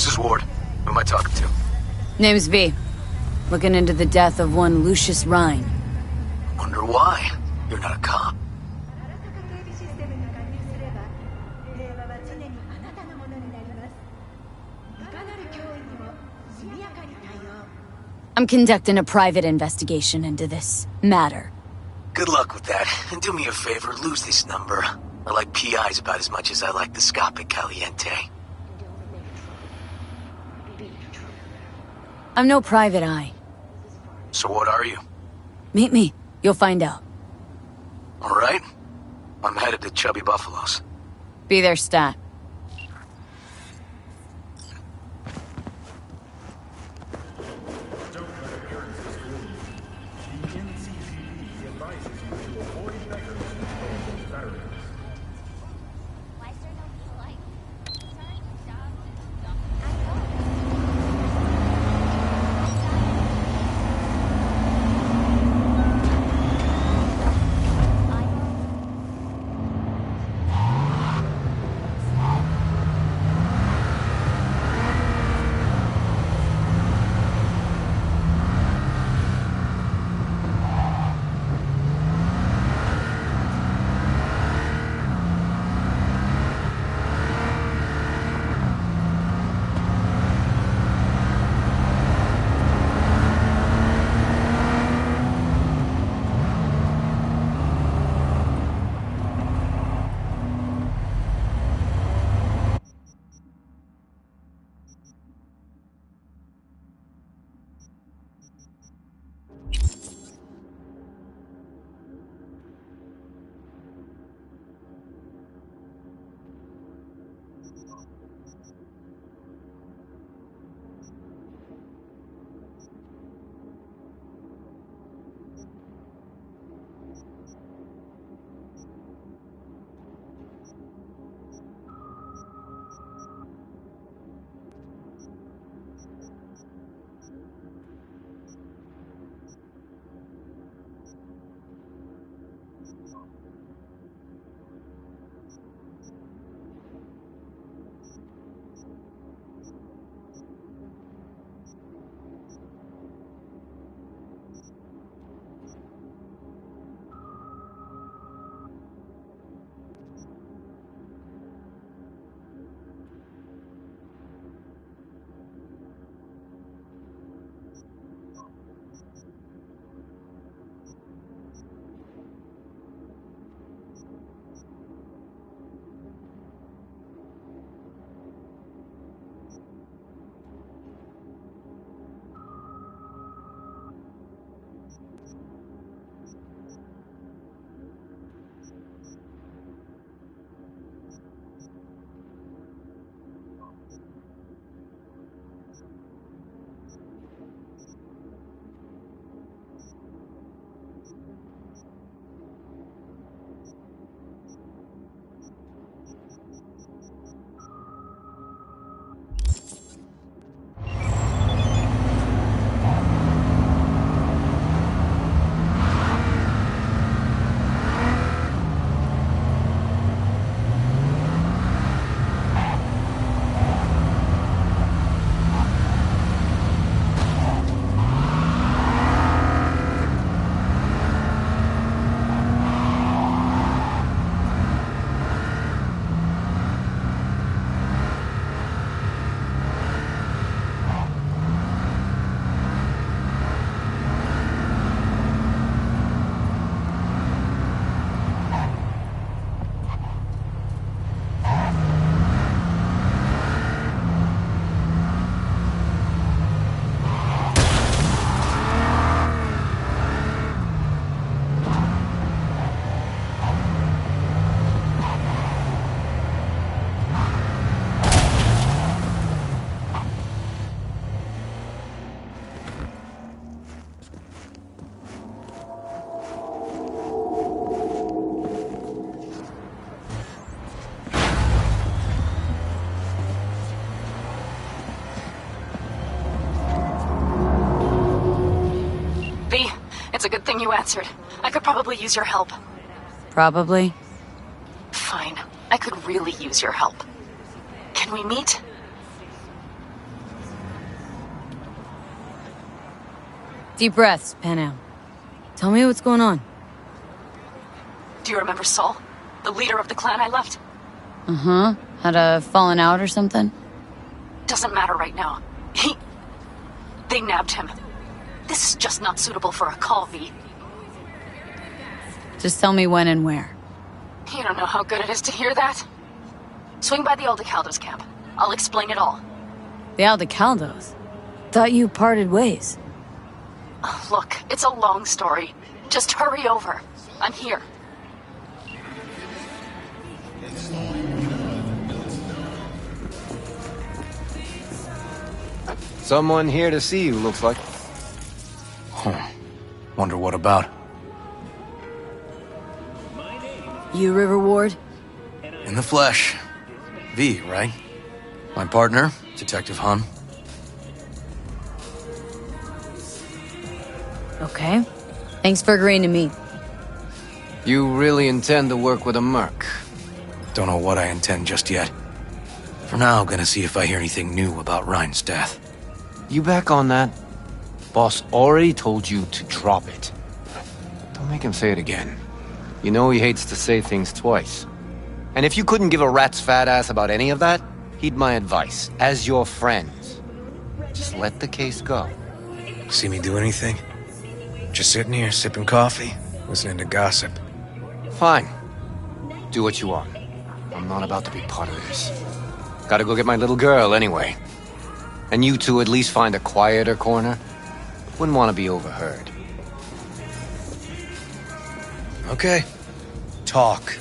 This is Ward. Who am I talking to? Name's V. Looking into the death of one Lucius Rhine. Wonder why? You're not a cop. I'm conducting a private investigation into this matter. Good luck with that. And do me a favor, lose this number. I like PIs about as much as I like the Scopic Caliente. I'm no private eye. So what are you? Meet me. You'll find out. Alright. I'm headed to Chubby Buffaloes. Be there, stat. It's a good thing you answered. I could probably use your help. Probably? Fine. I could really use your help. Can we meet? Deep breaths, Panam. Tell me what's going on. Do you remember Saul? The leader of the clan I left? Uh-huh. Had a falling out or something? Doesn't matter right now. They nabbed him. This is just not suitable for a call, V. Just tell me when and where. You don't know how good it is to hear that. Swing by the Aldecaldos camp. I'll explain it all. The Aldecaldos? Thought you parted ways. Oh, look, it's a long story. Just hurry over. I'm here. Someone here to see you, looks like. Wonder what about? You, River Ward? In the flesh. V, right? My partner, Detective Han. Okay. Thanks for agreeing to meet. You really intend to work with a merc? Don't know what I intend just yet. For now, gonna see if I hear anything new about Ryan's death. You back on that? Boss already told you to drop it. Don't make him say it again. You know he hates to say things twice. And if you couldn't give a rat's fat ass about any of that, heed my advice, as your friend. Just let the case go. See me do anything? Just sitting here, sipping coffee, listening to gossip. Fine. Do what you want. I'm not about to be part of this. Gotta go get my little girl anyway. And you two at least find a quieter corner. Wouldn't want to be overheard. Okay. Talk.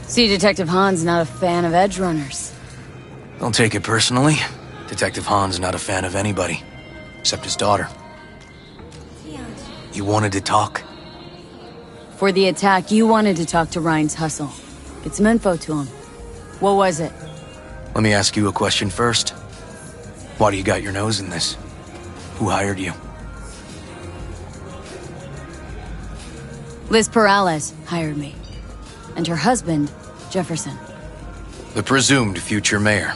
See, Detective Han's not a fan of edge runners. Don't take it personally. Detective Han's not a fan of anybody. Except his daughter. You wanted to talk? For the attack, you wanted to talk to Ryan's hustle. Get some info to him. What was it? Let me ask you a question first. Why do you got your nose in this? Who hired you? Liz Perales hired me. And her husband, Jefferson. The presumed future mayor.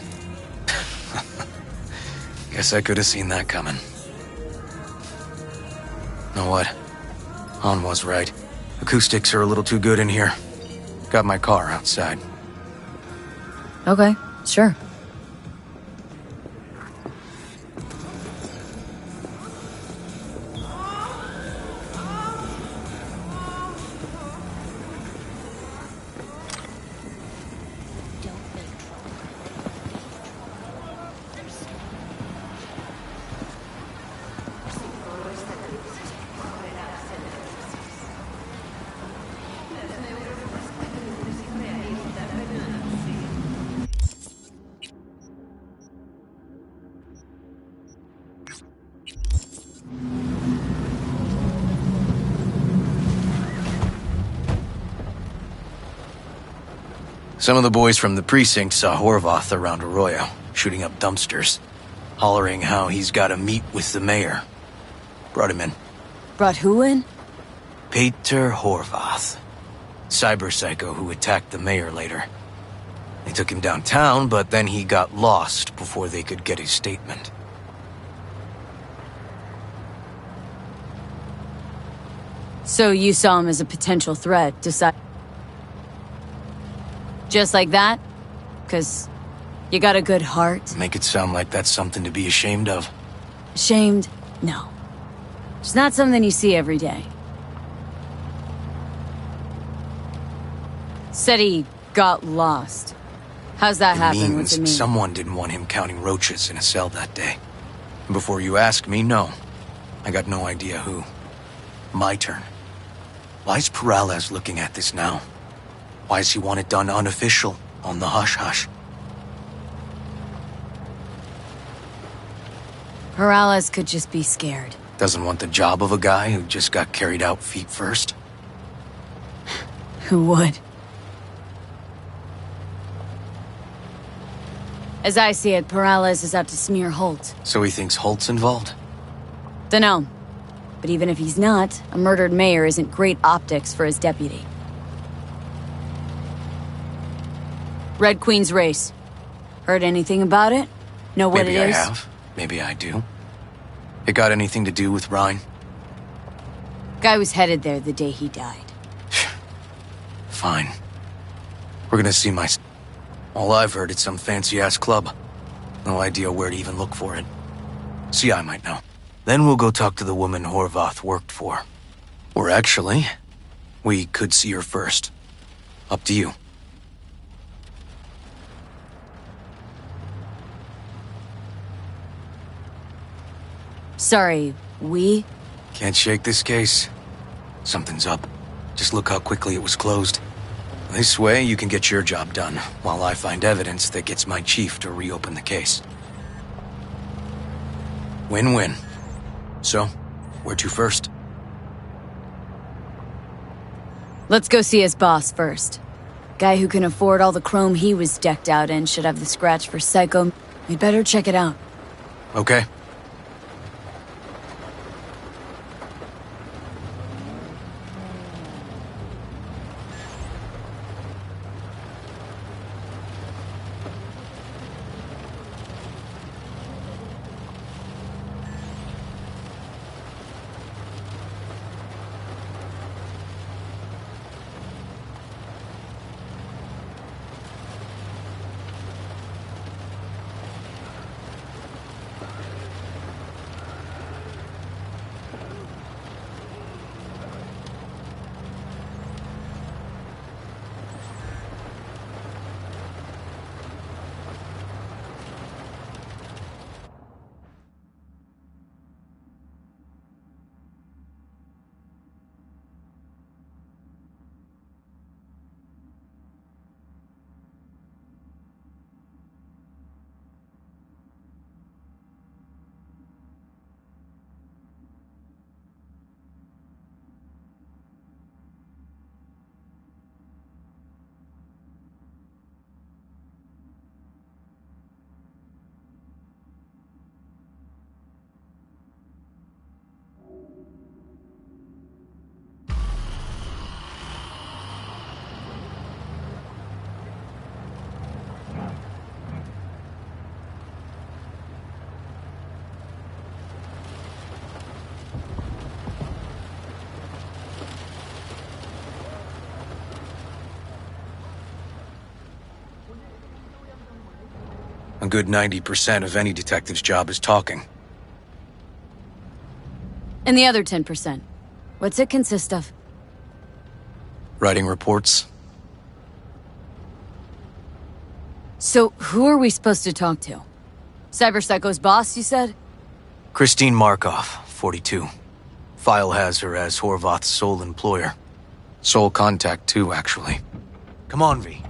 Guess I could have seen that coming. Know what? Han was right. Acoustics are a little too good in here. Got my car outside. Okay, sure. Some of the boys from the precinct saw Horvath around Arroyo, shooting up dumpsters, hollering how he's got to meet with the mayor. Brought him in. Brought who in? Peter Horvath. Cyber psycho who attacked the mayor later. They took him downtown, but then he got lost before they could get his statement. So you saw him as a potential threat, Just like that? 'Cause you got a good heart? Make it sound like that's something to be ashamed of. Ashamed? No. It's not something you see every day. Said he got lost. How's that happen? What's it mean? Someone didn't want him counting roaches in a cell that day. And before you ask me, no. I got no idea who. My turn. Why's Perales looking at this now? Why does he want it done unofficial, on the hush-hush? Perales could just be scared. Doesn't want the job of a guy who just got carried out feet first? Who would? As I see it, Perales is out to smear Holt. So he thinks Holt's involved? Dunno. But even if he's not, a murdered mayor isn't great optics for his deputy. Red Queen's race. Heard anything about it? Know what Maybe it I is? have. Maybe I do. It got anything to do with Ryan? Guy was headed there the day he died. Fine. We're gonna see my... All I've heard is some fancy-ass club. No idea where to even look for it. See, I might know. Then we'll go talk to the woman Horvath worked for. Or actually, we could see her first. Up to you. Sorry, we? Can't shake this case. Something's up. Just look how quickly it was closed. This way, you can get your job done, while I find evidence that gets my chief to reopen the case. Win-win. So, where to first? Let's go see his boss first. Guy who can afford all the chrome he was decked out in should have the scratch for Psycho. We'd better check it out. Okay. A good 90% of any detective's job is talking. And the other 10%? What's it consist of? Writing reports. So, who are we supposed to talk to? Cyber Psycho's boss, you said? Christine Markov, 42. File has her as Horvath's sole employer. Sole contact, too, actually. Come on, V.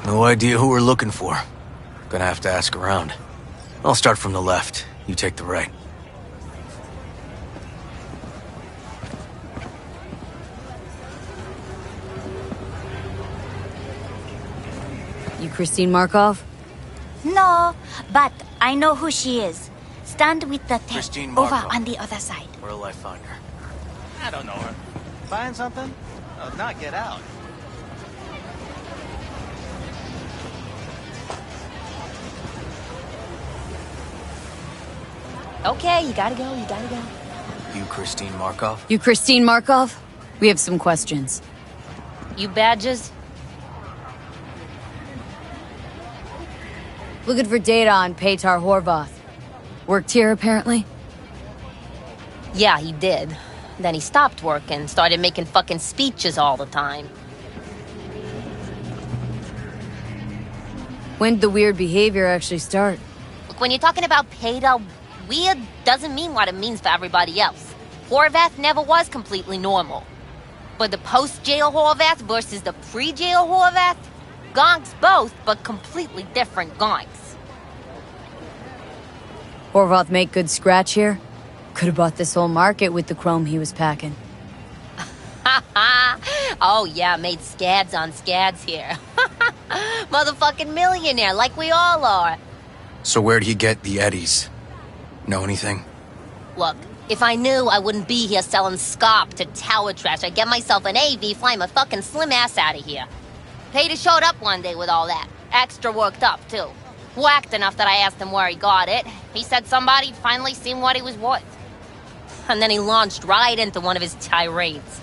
No idea who we're looking for. Gonna have to ask around. I'll start from the left. You take the right. You Christine Markov? No, but I know who she is. Stand with the tape Christine over Markov. on the other side. Where'll I find her? I don't know her. Find something? Oh, not get out. Okay, you gotta go, you gotta go. You Christine Markov? You Christine Markov? We have some questions. You badges? Looking for data on Petar Horvath. Worked here, apparently? Yeah, he did. Then he stopped working, started making fucking speeches all the time. When'd the weird behavior actually start? Look, when you're talking about Peter, weird doesn't mean what it means for everybody else. Horvath never was completely normal. But the post-jail Horvath versus the pre-jail Horvath? Gonks both, but completely different gonks. Horvath make good scratch here? Could have bought this whole market with the chrome he was packing. Oh yeah, made scads on scads here. Motherfucking millionaire, like we all are. So where'd he get the eddies? Know anything? Look, if I knew, I wouldn't be here selling scop to tower trash. I'd get myself an AV, fly my fucking slim ass out of here. Peter showed up one day with all that. Extra worked up, too. Whacked enough that I asked him where he got it. He said somebody'd finally seen what he was worth. And then he launched right into one of his tirades.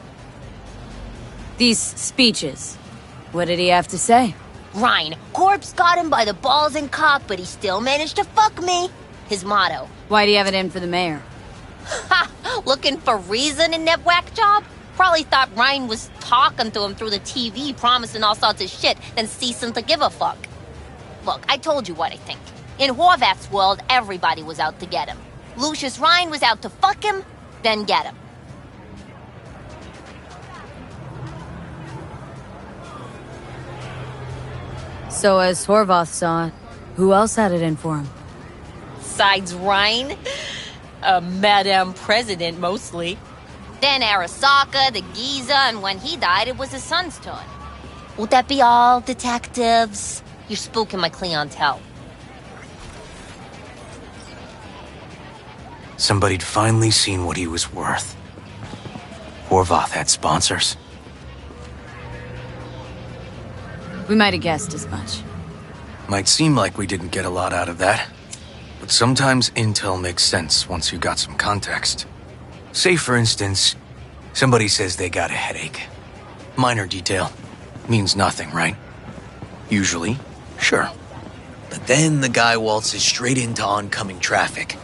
These speeches. What did he have to say? Ryan, Corpse got him by the balls and cock, but he still managed to fuck me. His motto. Why'd he have it in for the mayor? Ha! Looking for reason in that whack job? Probably thought Ryan was talking to him through the TV, promising all sorts of shit, then ceasing to give a fuck. Look, I told you what I think. In Horvath's world, everybody was out to get him. Lucius Ryan was out to fuck him, then get him. So as Horvath saw it, who else had it in for him? Besides Ryan? Madame President, mostly. Then Arasaka, the Giza, and when he died, it was his son's turn. Would that be all, detectives? You're spooking my clientele. Somebody'd finally seen what he was worth. Horvath had sponsors. We might have guessed as much. Might seem like we didn't get a lot out of that. But sometimes intel makes sense once you got some context. Say, for instance, somebody says they got a headache. Minor detail. Means nothing, right? Usually, sure. But then the guy waltzes straight into oncoming traffic.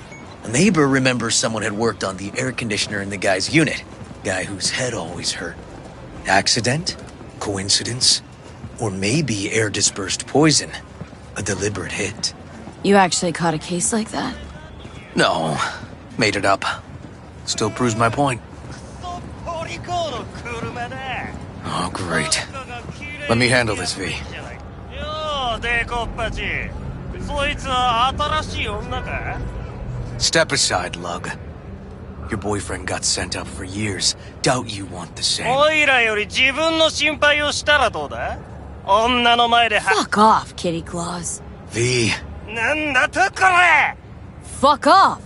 A neighbor remembers someone had worked on the air conditioner in the guy's unit. Guy whose head always hurt. Accident? Coincidence? Or maybe air-dispersed poison. A deliberate hit. You actually caught a case like that? No, made it up. Still proves my point. Oh, great. Let me handle this, V. Step aside, Lug. Your boyfriend got sent up for years. Doubt you want the same. Fuck off, Kitty Claus. V. Fuck off!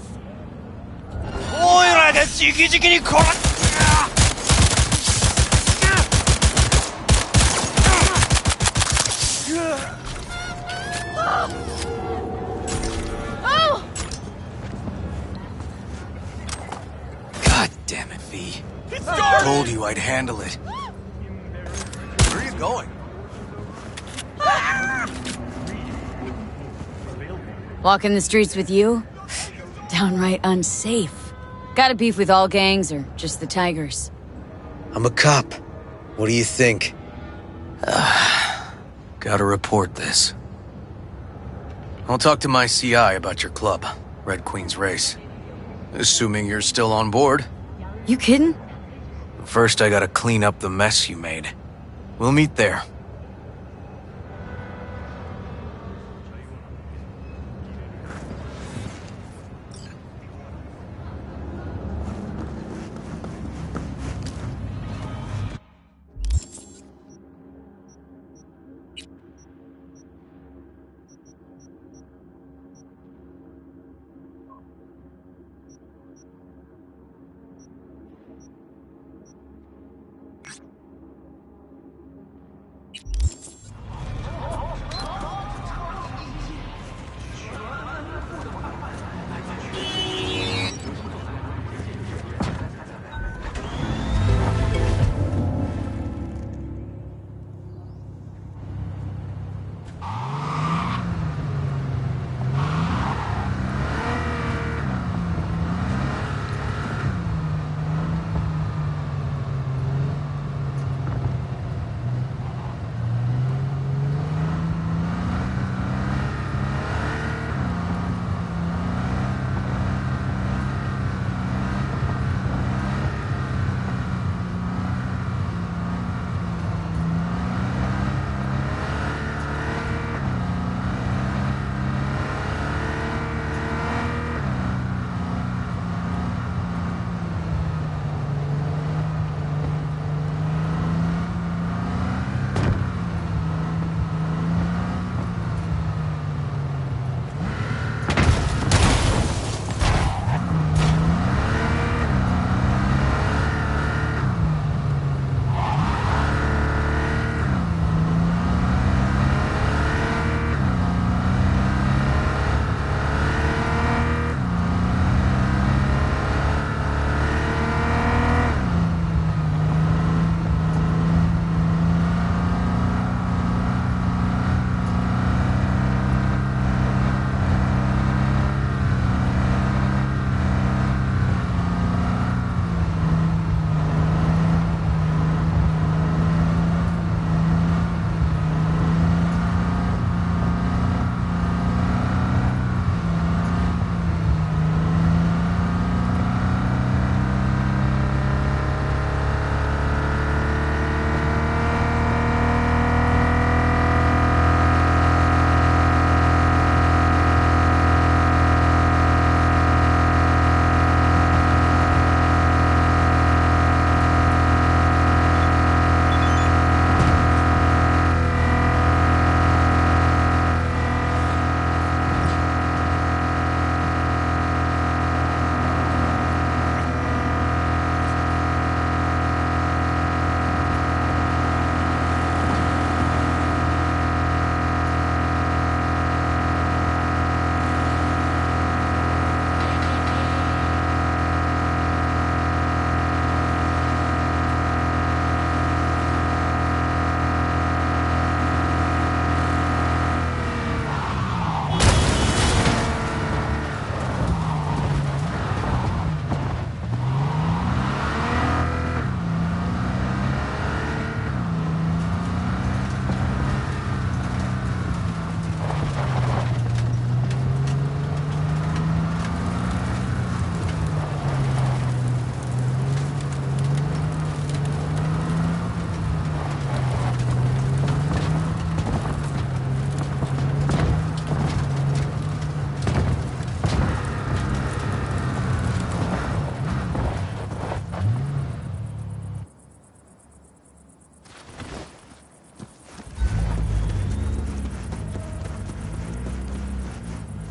God damn it, V. Told you I'd handle it. Where are you going? Walking the streets with you? Downright unsafe. Got a beef with all gangs or just the Tigers? I'm a cop. What do you think? Gotta report this. I'll talk to my CI about your club, Red Queen's Race. Assuming you're still on board. You kidding? First, I gotta clean up the mess you made. We'll meet there.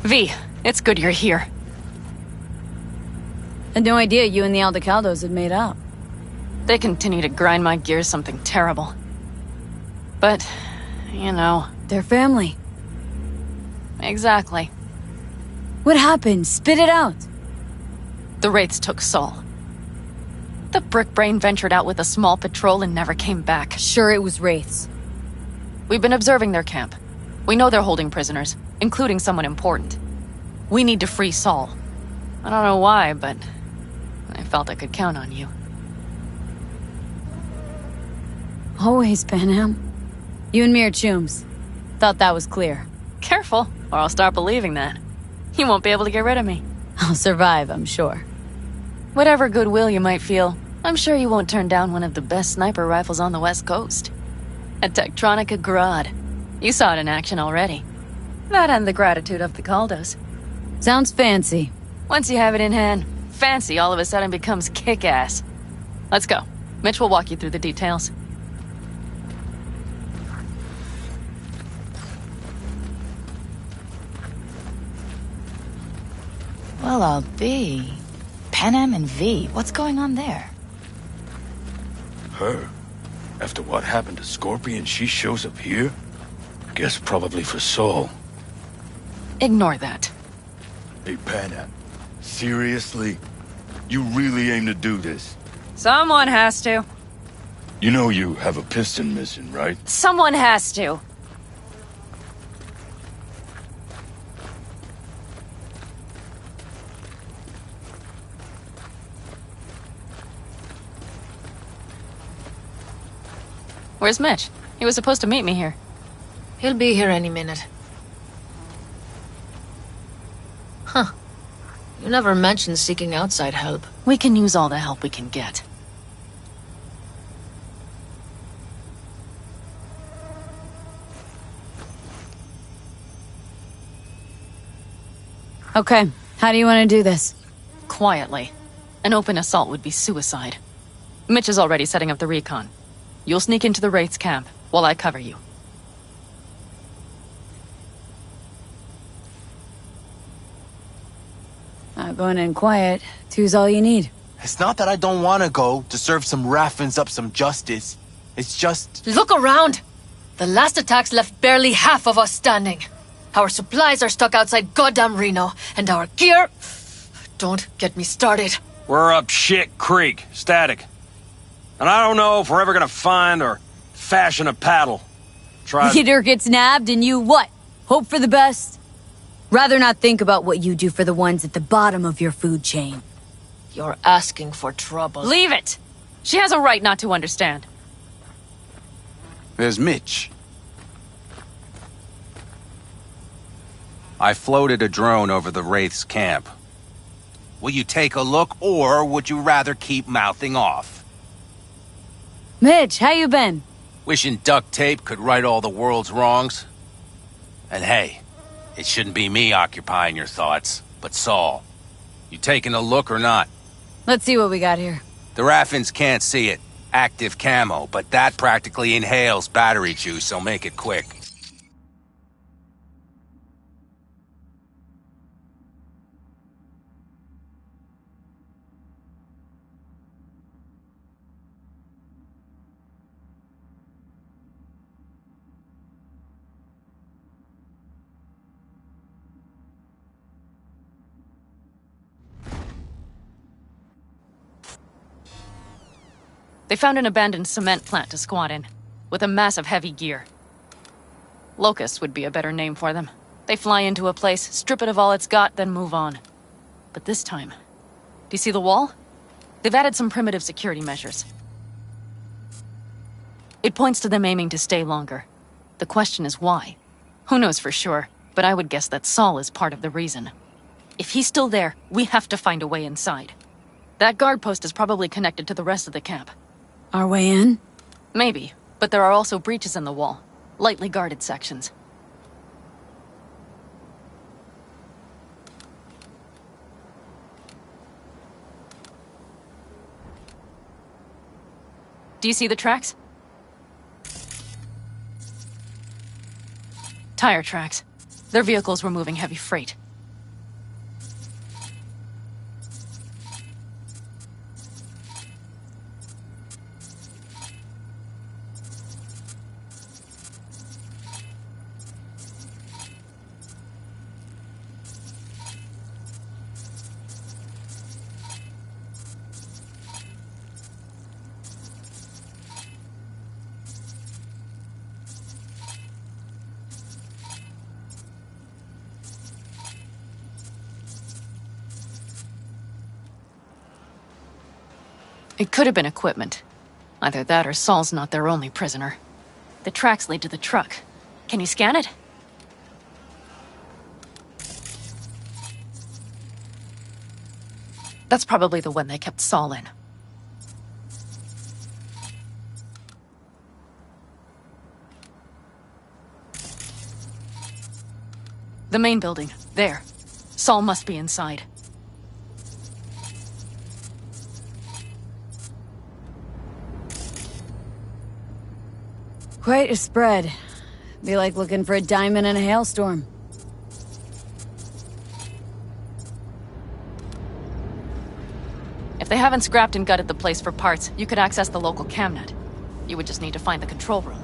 V, it's good you're here. Had no idea you and the Aldecaldos had made up. They continue to grind my gears something terrible. But, you know... They're family. Exactly. What happened? Spit it out. The Wraiths took Saul. The Brickbrain ventured out with a small patrol and never came back. Sure, it was Wraiths. We've been observing their camp. We know they're holding prisoners, including someone important. We need to free Saul. I don't know why, but I felt I could count on you. Always, Panam. You and me are chums. Thought that was clear. Careful, or I'll start believing that. You won't be able to get rid of me. I'll survive, I'm sure. Whatever goodwill you might feel, I'm sure you won't turn down one of the best sniper rifles on the West Coast. A Tektronica Grad. You saw it in action already. That and the gratitude of the Caldos. Sounds fancy. Once you have it in hand, fancy all of a sudden becomes kick-ass. Let's go. Mitch will walk you through the details. Well, I'll be. Panam and V, what's going on there? Her? After what happened to Scorpion, she shows up here? Guess probably for Saul. Ignore that. Hey, Panam. Seriously? You really aim to do this? Someone has to. You know you have a piston mission, right? Someone has to. Where's Mitch? He was supposed to meet me here. He'll be here any minute. Huh. You never mentioned seeking outside help. We can use all the help we can get. Okay, how do you want to do this? Quietly. An open assault would be suicide. Mitch is already setting up the recon. You'll sneak into the Wraiths camp while I cover you. Going in quiet. Two's all you need. It's not that I don't want to go to serve some Raffins up some justice. It's just... Look around! The last attacks left barely half of us standing. Our supplies are stuck outside goddamn Reno, and our gear... Don't get me started. We're up shit creek, static. And I don't know if we're ever gonna find or fashion a paddle. Try... Leader gets nabbed and you what? Hope for the best? Rather not think about what you do for the ones at the bottom of your food chain. You're asking for trouble. Leave it! She has a right not to understand. There's Mitch. I floated a drone over the Wraith's camp. Will you take a look, or would you rather keep mouthing off? Mitch, how you been? Wishing duct tape could right all the world's wrongs? And hey, it shouldn't be me occupying your thoughts, but Saul. You taking a look or not? Let's see what we got here. The Raffins can't see it. Active camo, but that practically inhales battery juice, so make it quick. They found an abandoned cement plant to squat in, with a massive heavy gear. Locusts would be a better name for them. They fly into a place, strip it of all it's got, then move on. But this time... Do you see the wall? They've added some primitive security measures. It points to them aiming to stay longer. The question is why? Who knows for sure, but I would guess that Saul is part of the reason. If he's still there, we have to find a way inside. That guard post is probably connected to the rest of the camp. Our way in? Maybe, but there are also breaches in the wall. Lightly guarded sections. Do you see the tracks? Tire tracks. Their vehicles were moving heavy freight. It could have been equipment. Either that or Saul's not their only prisoner. The tracks lead to the truck. Can you scan it? That's probably the one they kept Saul in. The main building. There. Saul must be inside. Quite a spread. Be like looking for a diamond in a hailstorm. If they haven't scrapped and gutted the place for parts, you could access the local camnet. You would just need to find the control room.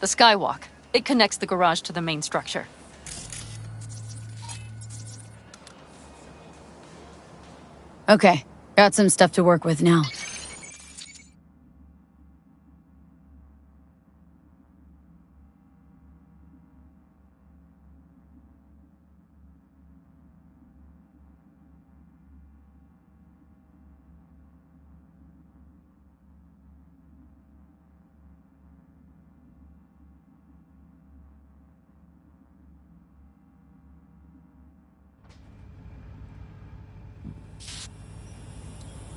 The skywalk. It connects the garage to the main structure. Okay, got some stuff to work with now.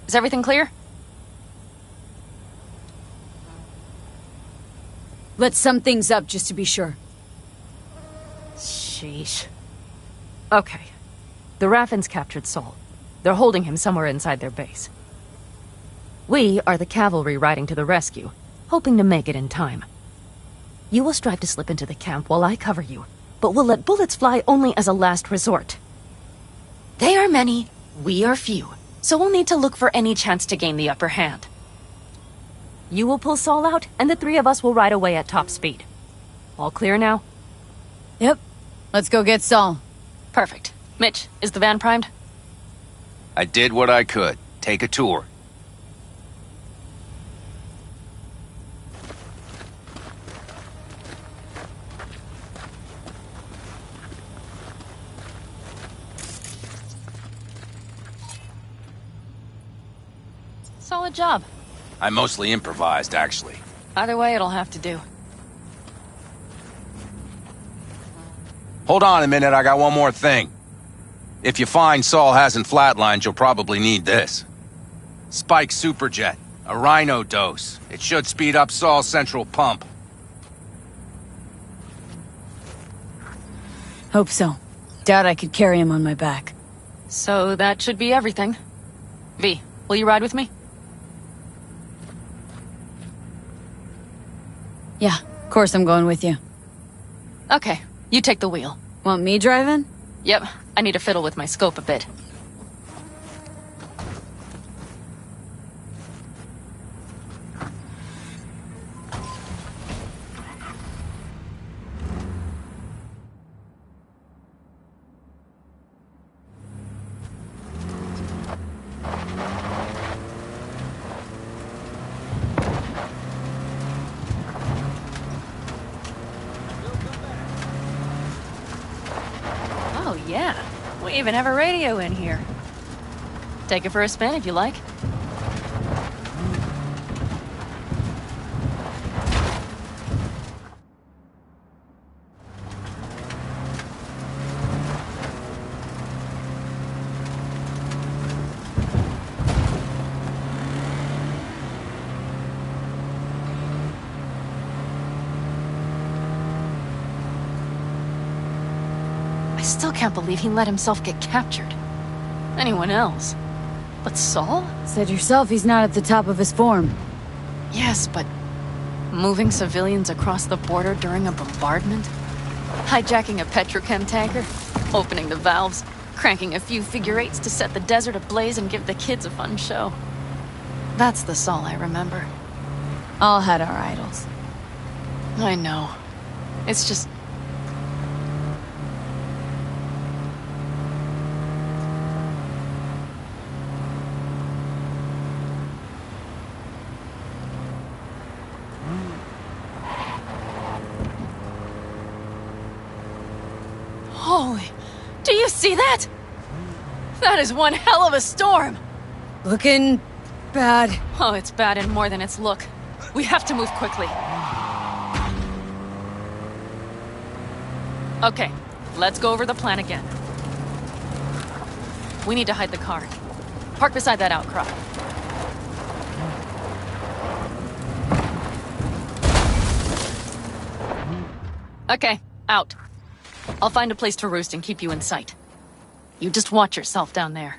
Is everything clear? Let's sum things up just to be sure. Sheesh. Okay. The Raffens captured Saul. They're holding him somewhere inside their base. We are the cavalry riding to the rescue, hoping to make it in time. You will strive to slip into the camp while I cover you, but we'll let bullets fly only as a last resort. They are many, we are few, so we'll need to look for any chance to gain the upper hand. You will pull Saul out, and the three of us will ride away at top speed. All clear now? Yep. Let's go get Saul. Perfect. Mitch, is the van primed? I did what I could. Take a tour. Solid job. I mostly improvised, actually. Either way, it'll have to do. Hold on a minute, I got one more thing. If you find Saul hasn't flatlined, you'll probably need this. Spike Superjet. A Rhino dose. It should speed up Saul's central pump. Hope so. Doubt I could carry him on my back. So that should be everything. V, will you ride with me? Yeah, of course I'm going with you. Okay, you take the wheel. Want me driving? Yep, I need to fiddle with my scope a bit. Oh, yeah. We even have a radio in here. Take it for a spin if you like. I still can't believe he let himself get captured. Anyone else? But Saul? Said yourself he's not at the top of his form. Yes, but moving civilians across the border during a bombardment? Hijacking a petrochem tanker? Opening the valves? Cranking a few figure eights to set the desert ablaze and give the kids a fun show. That's the Saul I remember. All had our idols. I know. It's just... Holy... Do you see that? That is one hell of a storm! Looking... bad. Oh, it's bad in more than its look. We have to move quickly. Okay, let's go over the plan again. We need to hide the car. Park beside that outcrop. Okay, out. I'll find a place to roost and keep you in sight. You just watch yourself down there.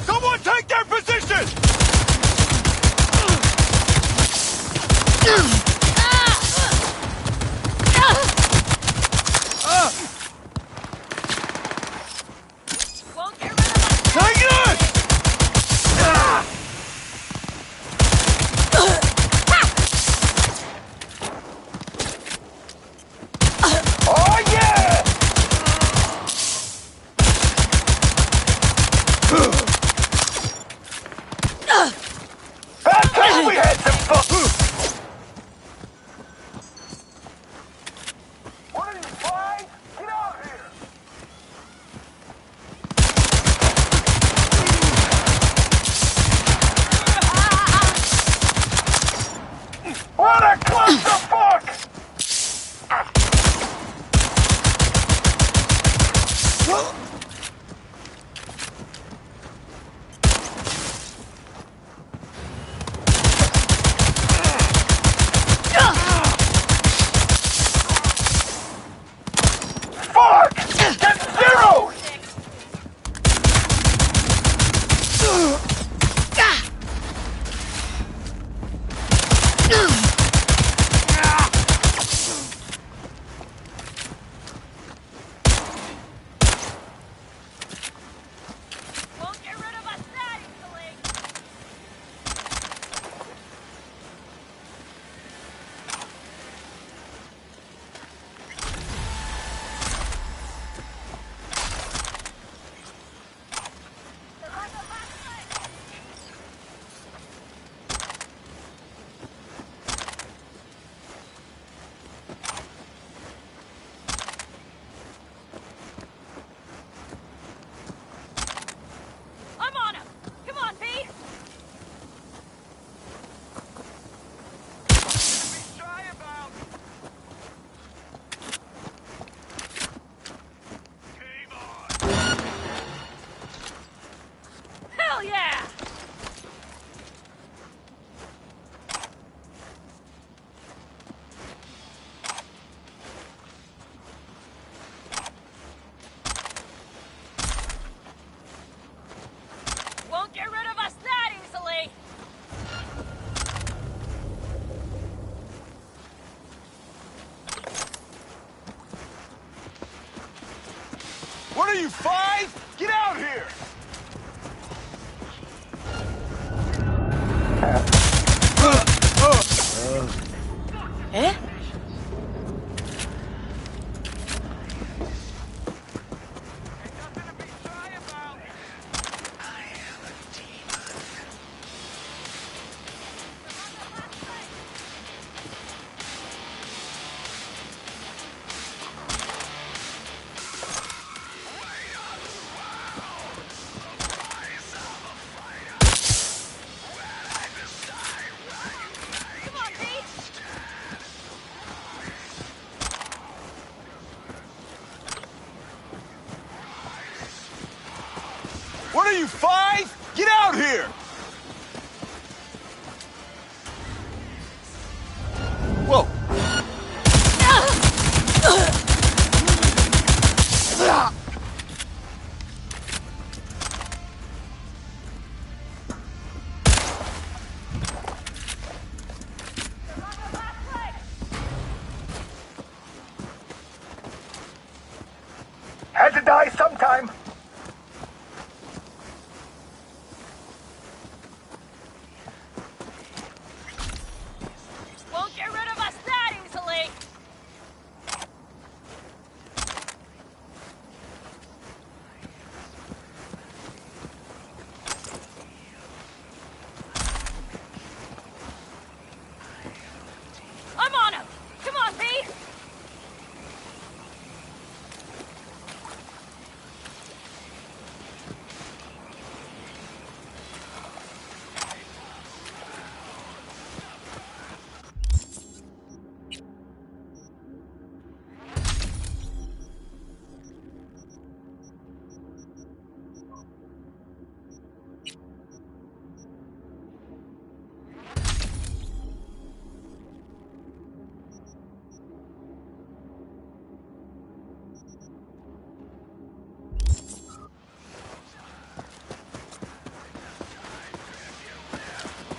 Someone take their position! Five? Get out here! Whoa! Had to die sometime. Won't get rid of us that easily! I'm on him! Come on, V!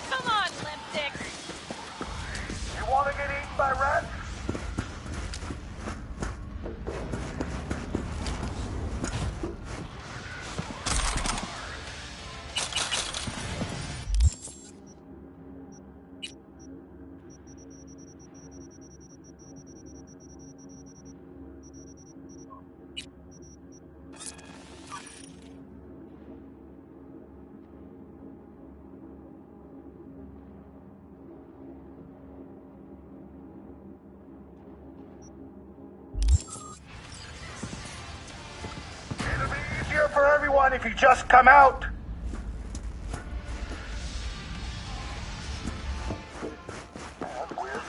Come on, limp dick! You want to get eaten by rats? It'll be easier for everyone if you just come out. That's weird.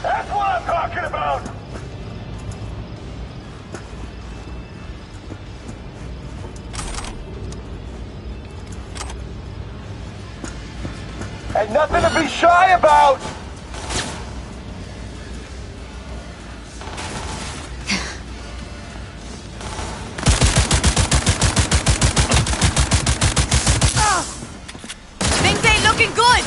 That's what I'm talking about! And nothing to be shy about! Things ain't looking good!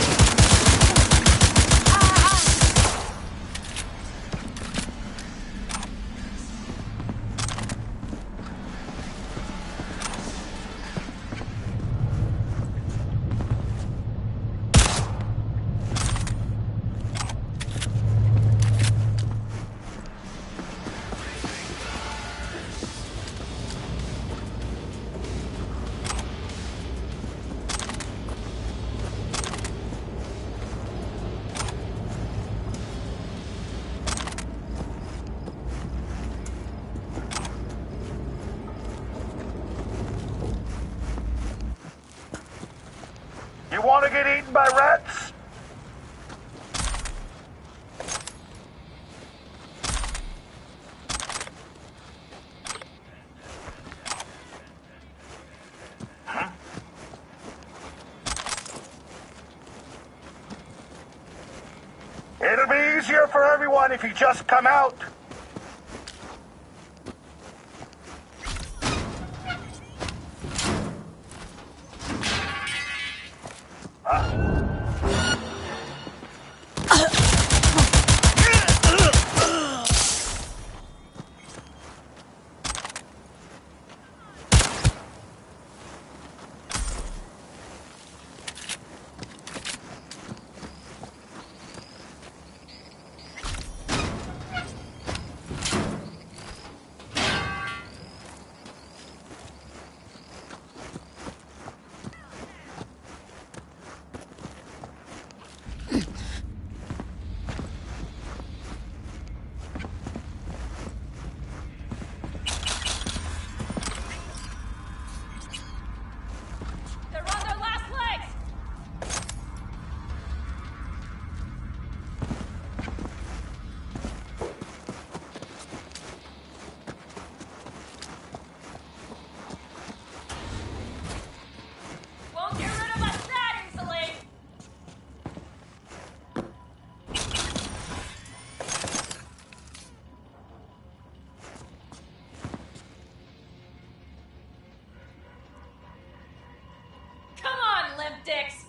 You want to get eaten by rats? It'll be easier for everyone if you just come out. dicks!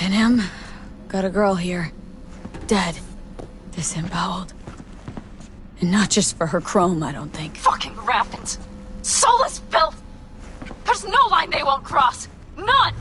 Panem, got a girl here. Dead. Disemboweled. And not just for her chrome, I don't think. Fucking rampant. Soulless filth! There's no line they won't cross. None!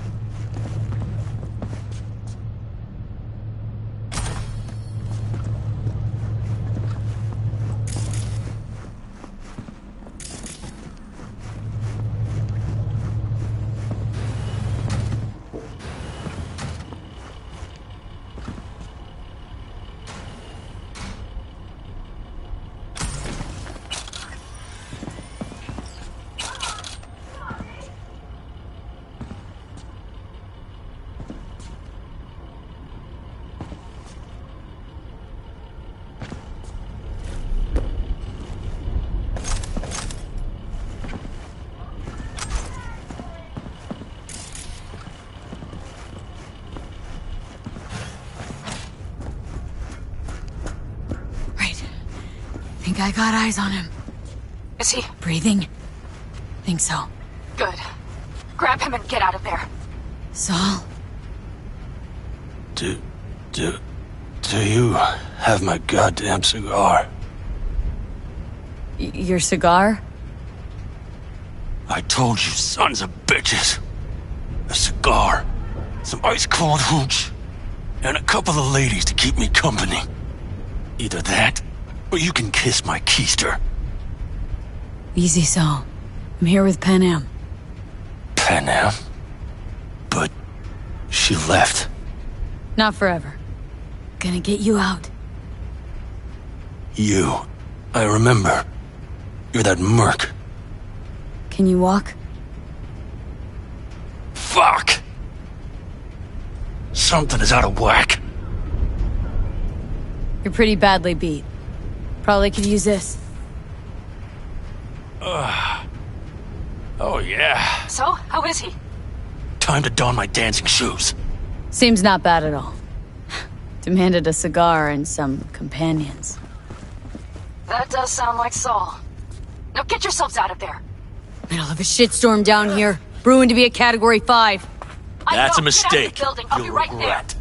I got eyes on him. Is he? Breathing? Think so. Good. Grab him and get out of there. Saul? Do you have my goddamn cigar? Your cigar? I told you, sons of bitches. A cigar, some ice-cold hooch, and a couple of ladies to keep me company. Either that, or you can kiss my keister. Easy, Saul. I'm here with Panem. Panem? But she left. Not forever. Gonna get you out. You. I remember. You're that merc. Can you walk? Fuck! Something is out of whack. You're pretty badly beat. Probably could use this. Oh, yeah. So, how is he? Time to don my dancing shoes. Seems not bad at all. Demanded a cigar and some companions. That does sound like Saul. Now get yourselves out of there. Middle of a shitstorm down here. Brewing to be a Category 5. That's a Get mistake. out of the building. I'll be You'll right regret.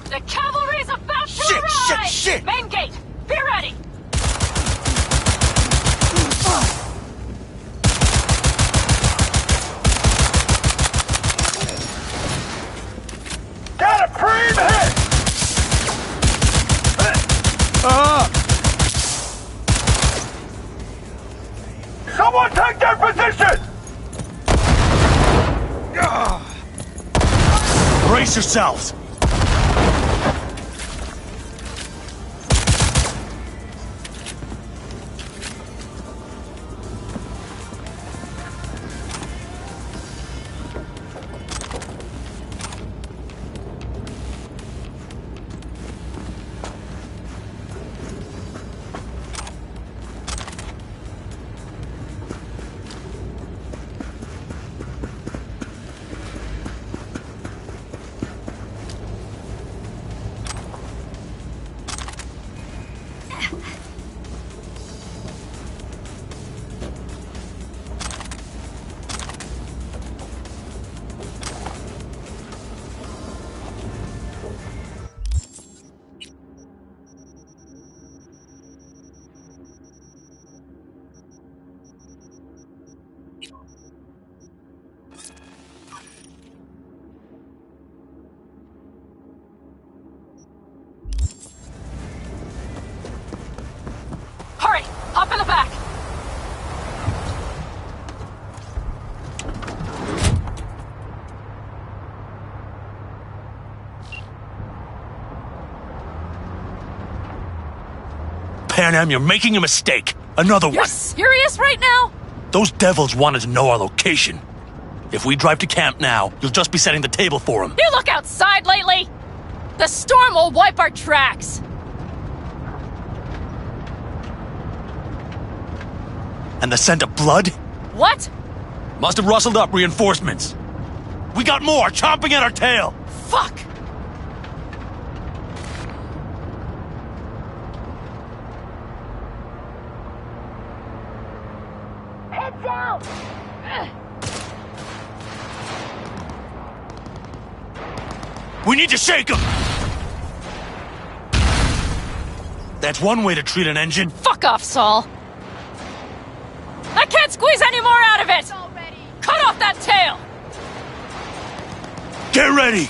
The cavalry's about to arrive! Shit! Main gate, be ready! Got a preem hit! Someone take their position! Brace yourselves. Hurry! Hop in the back! Panem, you're making a mistake. Another You're one. serious right now? Those devils wanted to know our location. If we drive to camp now, you'll just be setting the table for them. You look outside lately? The storm will wipe our tracks. And the scent of blood? What? Must have rustled up reinforcements. We got more chomping at our tail. Fuck! Heads out! We need to shake him! That's one way to treat an engine. Fuck off, Saul! I can't squeeze any more out of it! Cut off that tail! Get ready!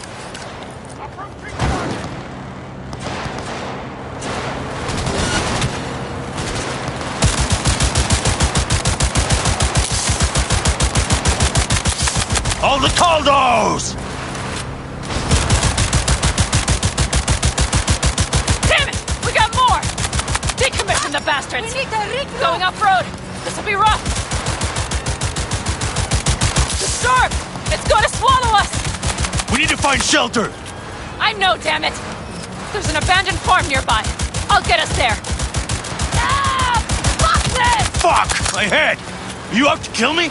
All the Caldos! Damn it! We got more! Decommission the bastards! We need to going off-road! This'll be rough! The storm! It's going to swallow us! We need to find shelter! I know, damn it! There's an abandoned farm nearby. I'll get us there. Ah! Fuck this! Fuck! My head! Are you out to kill me?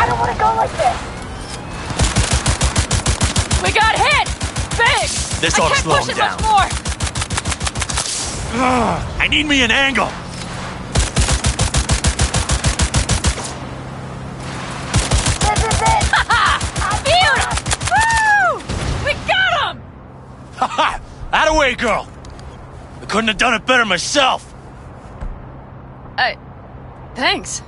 I don't want to go like this. We got hit! Big! This I ought to can't slow push him it down. much more! I need me an angle! This is it! Beautiful! Woo! We got him! Haha! Attaway, girl! I couldn't have done it better myself! Thanks.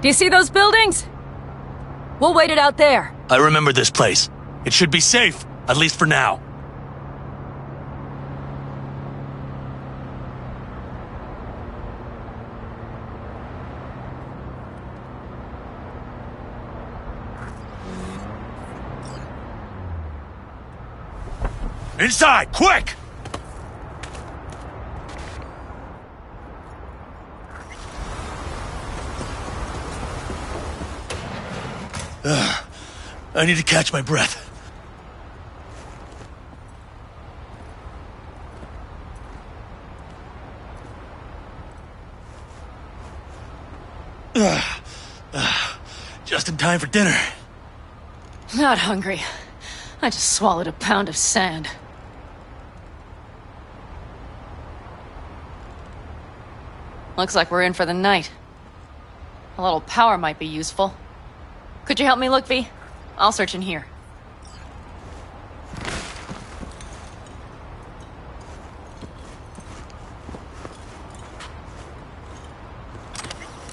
Do you see those buildings? We'll wait it out there. I remember this place. It should be safe, at least for now. Inside, quick! I need to catch my breath. Just in time for dinner. Not hungry. I just swallowed a pound of sand. Looks like we're in for the night. A little power might be useful. Could you help me look, V? I'll search in here.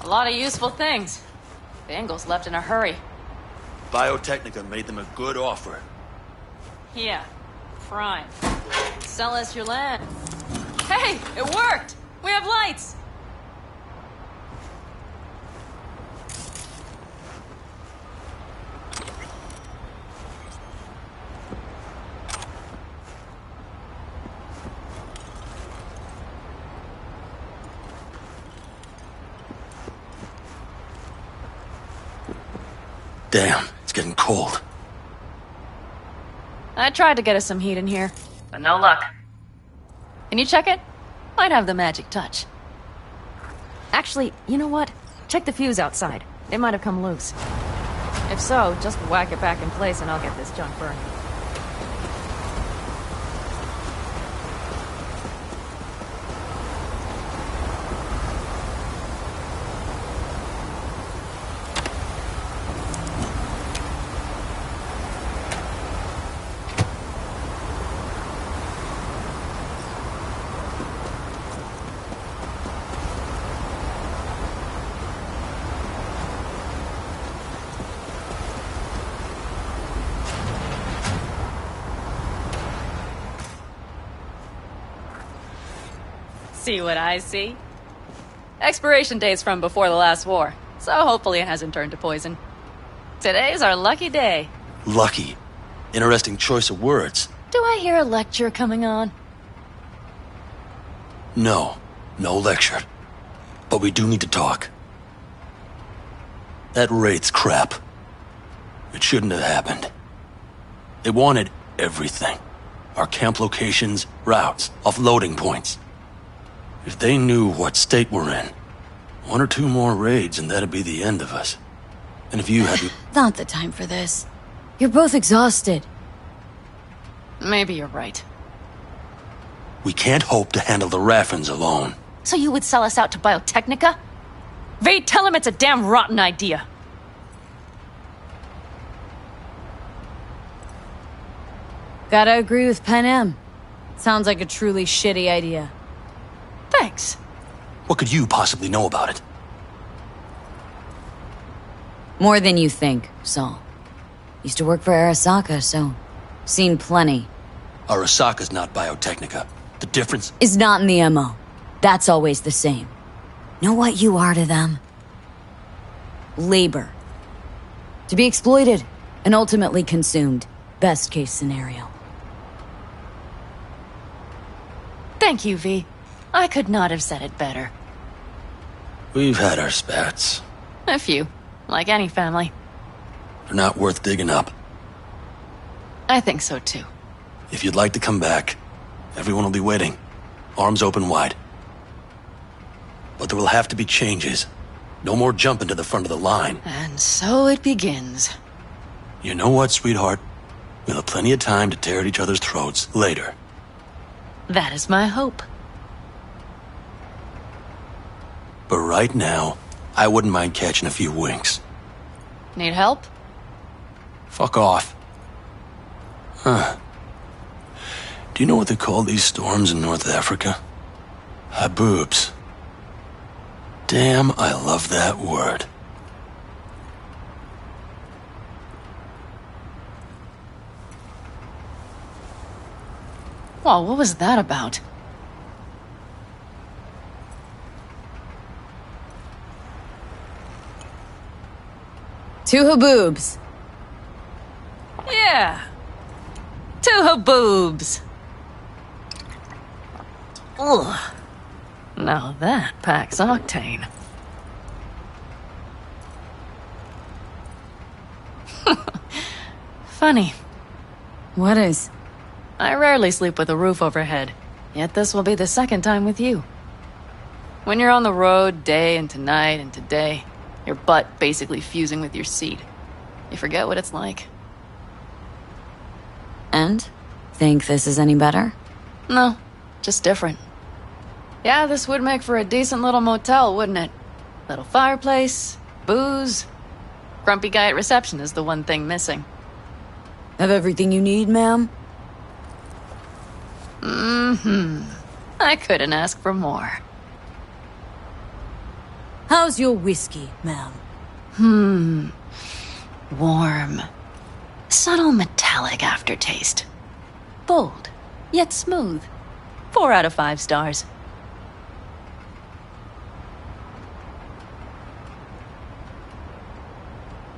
A lot of useful things. Bangles left in a hurry. Biotechnica made them a good offer. Yeah, prime. Sell us your land. Hey, it worked! We have lights! Damn, it's getting cold. I tried to get us some heat in here, but no luck. Can you check it? Might have the magic touch. Actually, you know what? Check the fuse outside. It might have come loose. If so, just whack it back in place and I'll get this junk burning. See what I see? Expiration date's from before the last war, so hopefully it hasn't turned to poison. Today's our lucky day. Lucky. Interesting choice of words. Do I hear a lecture coming on? No. No lecture. But we do need to talk. That Wraith's crap. It shouldn't have happened. They wanted everything. Our camp locations, routes, offloading points. If they knew what state we're in, 1 or 2 more raids and that'd be the end of us. And if you hadn't... Not the time for this. You're both exhausted. Maybe you're right. We can't hope to handle the Raffens alone. So you would sell us out to Biotechnica? Vade, tell him it's a damn rotten idea. Gotta agree with Pen M. Sounds like a truly shitty idea. Thanks. What could you possibly know about it? More than you think, Saul. Used to work for Arasaka, so... seen plenty. Arasaka's not Biotechnica. The difference... is not in the MO. That's always the same. Know what you are to them? Labor. To be exploited and ultimately consumed. Best case scenario. Thank you, V. I could not have said it better. We've had our spats. A few. Like any family. They're not worth digging up. I think so, too. If you'd like to come back, everyone will be waiting. Arms open wide. But there will have to be changes. No more jumping to the front of the line. And so it begins. You know what, sweetheart? We'll have plenty of time to tear at each other's throats later. That is my hope. But right now, I wouldn't mind catching a few winks. Need help? Fuck off. Huh. Do you know what they call these storms in North Africa? Haboobs. Damn, I love that word. Well, what was that about? Two haboobs. Yeah. Two haboobs. Ugh. Now that packs octane. Funny. What is? I rarely sleep with a roof overhead, yet this will be the second time with you. When you're on the road day into night into day, your butt basically fusing with your seat, you forget what it's like. And? Think this is any better? No, just different. Yeah, this would make for a decent little motel, wouldn't it? Little fireplace, booze. Grumpy guy at reception is the one thing missing. Have everything you need, ma'am? Mm-hmm. I couldn't ask for more. How's your whiskey, ma'am? Warm. Subtle metallic aftertaste. Bold, yet smooth. 4 out of 5 stars.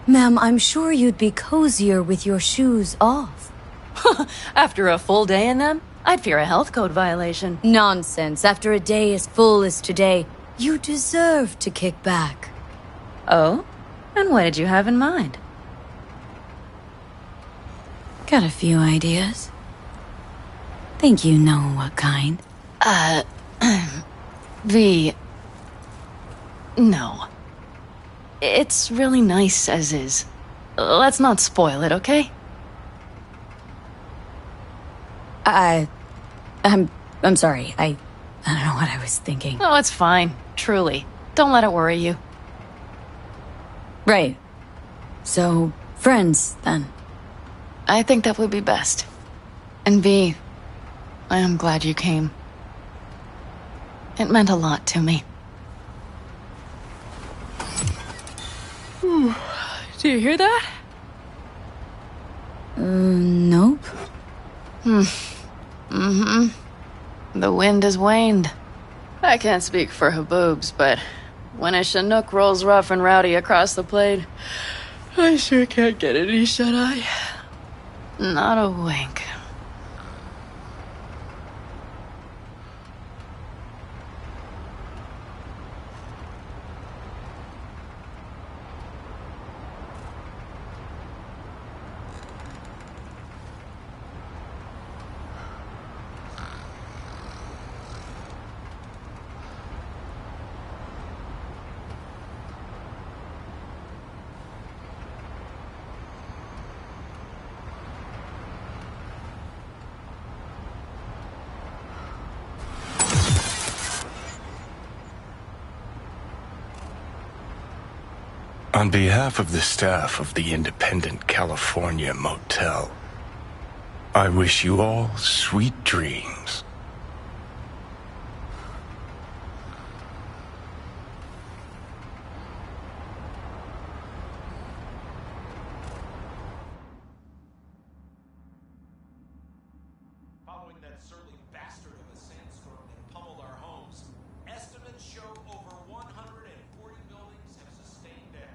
Ma'am, I'm sure you'd be cozier with your shoes off. After a full day in them, I'd fear a health code violation. Nonsense. After a day as full as today, you deserve to kick back. Oh? And what did you have in mind? Got a few ideas. Think you know what kind. V... No. It's really nice as is. Let's not spoil it, okay? I'm sorry. I don't know what I was thinking. Oh, it's fine. Truly. Don't let it worry you. Right. So, friends, then. I think that would be best. And V, I am glad you came. It meant a lot to me. Do you hear that? Nope. The wind has waned. I can't speak for Haboobs, but when a Chinook rolls rough and rowdy across the plate, I sure can't get any shut-eye. Not a wink. On behalf of the staff of the Independent California Motel, I wish you all sweet dreams. Following that surly bastard of a sandstorm that pummeled our homes, estimates show over 140 buildings have sustained damage.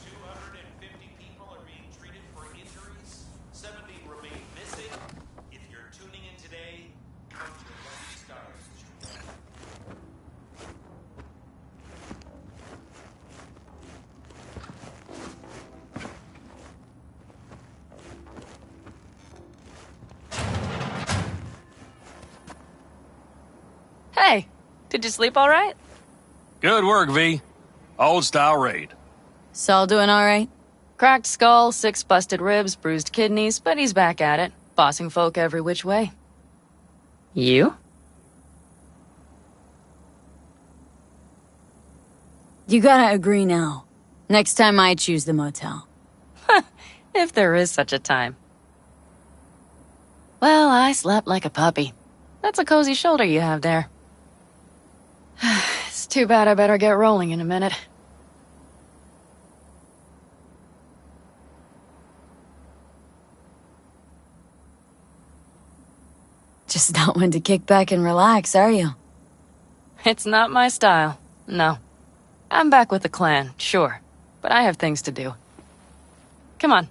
250 people are being treated for injuries. 70 remain missing. If you're tuning in today, count your lucky stars, Mr. Brown. Hey, did you sleep all right? Good work, V. Old-style raid. Saul doing all right? Cracked skull, 6 busted ribs, bruised kidneys, but he's back at it, bossing folk every which way. You? You gotta agree now. Next time I choose the motel. If there is such a time. Well, I slept like a puppy. That's a cozy shoulder you have there. It's too bad I better get rolling in a minute. Just not one to kick back and relax, are you? It's not my style, no. I'm back with the clan, sure, but I have things to do. Come on.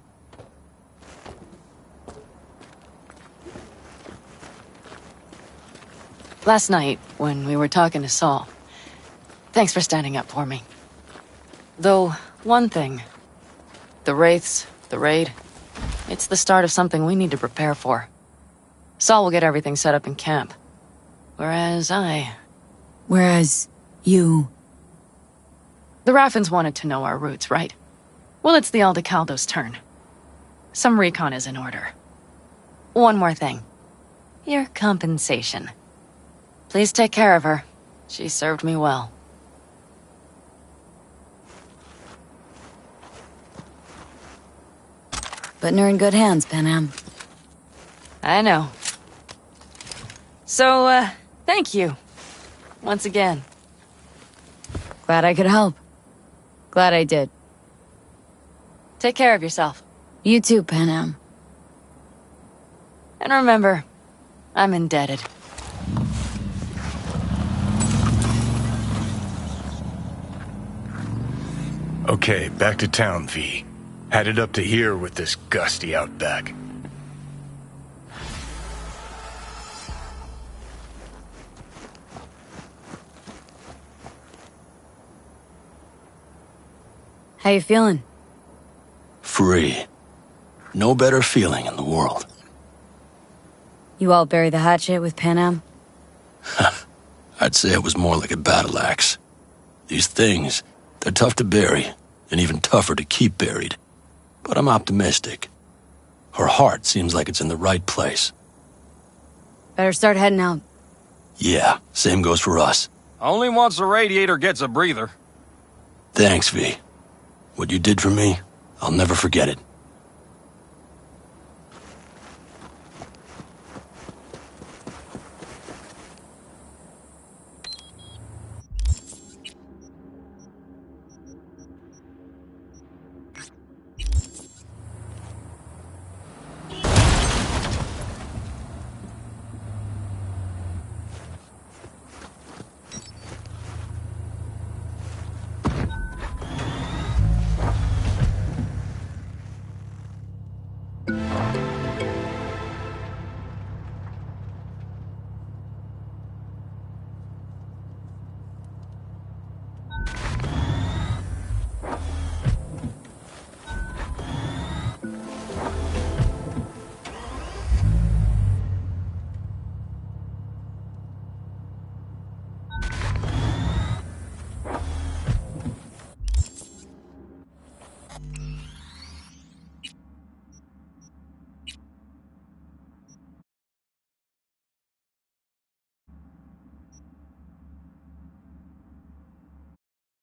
Last night, when we were talking to Saul, thanks for standing up for me. Though, one thing. The Wraiths, the raid, it's the start of something we need to prepare for. Saul will get everything set up in camp. Whereas you... The Raffins wanted to know our roots, right? Well, it's the Aldecaldo's turn. Some recon is in order. One more thing. Your compensation. Please take care of her. She served me well. Putting her in good hands, Panam. I know. So, thank you. Once again. Glad I could help. Glad I did. Take care of yourself. You too, Panam. And remember, I'm indebted. Okay, back to town, V. Headed up to here with this gusty outback. How you feeling? Free. No better feeling in the world. You all bury the hatchet with Panam? I'd say it was more like a battle axe. These things, they're tough to bury, and even tougher to keep buried. But I'm optimistic. Her heart seems like it's in the right place. Better start heading out. Yeah, same goes for us. Only once the radiator gets a breather. Thanks, V. What you did for me, I'll never forget it.